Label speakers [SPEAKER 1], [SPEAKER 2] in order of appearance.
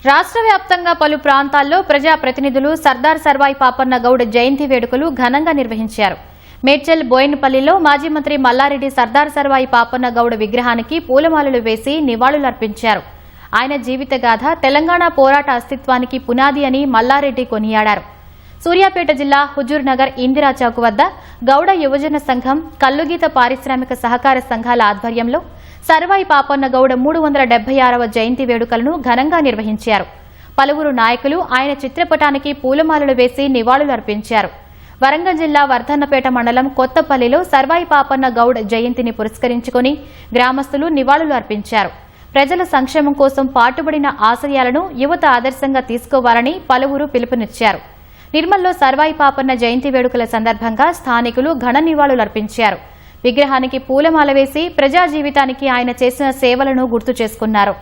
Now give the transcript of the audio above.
[SPEAKER 1] రాష్ట్ర వ్యాప్తంగా పలు ప్రాంతాల్లో ప్రజాప్రతినిధులు సర్దార్ సర్వాయి పాపన్న గౌడ్ జయంతి వేడుకలు ఘనంగా నిర్వహించారు. మేడ్చల్ బోయినపల్లిలో మాజీ మంత్రి మల్లారెడ్డి సర్దార్ సర్వాయి పాపన్న గౌడ్ విగ్రహానికి పూలమాలలు వేసి నివాళులర్పించారు. ఆయన జీవితగాథ తెలంగాణ పోరాట అస్తిత్వానికి పునాది అని మల్లారెడ్డి కొనియాడారు. సూర్యాపేట జిల్లా హుజూర్ నగర్ ఇందిరా చౌక్ వద్ద గౌడ యువజన సంఘం, కల్లుగీత పారిశ్రామిక సహకార సంఘాల ఆధ్వర్యంలో సర్వాయి పాపన్న గౌడ 376వ జయంతి వేడుకలను ఘనంగా నిర్వహించారు. పలువురు నాయకులు ఆయన చిత్రపటానికి పూలమాలలు వేసి నివాళులర్పించారు. వరంగల్ జిల్లా వర్ధన్నపేట మండలం కొత్తపల్లిలో సర్వాయి పాపన్న గౌడ్ జయంతిని పురస్కరించుకుని గ్రామస్తులు నివాళులు అర్పించారు. ప్రజల సంక్షేమం కోసం పాటుపడిన ఆశయాలను యువత ఆదర్శంగా తీసుకోవాలని పలువురు పిలుపునిచ్చారు. నిర్మల్లో సర్వాయి పాపన్న జయంతి వేడుకల సందర్భంగా స్థానికులు ఘన నివాళులర్పించారు. విగ్రహానికి పూలమాల వేసి ప్రజా జీవితానికి ఆయన చేసిన సేవలను గుర్తు చేసుకున్నారు.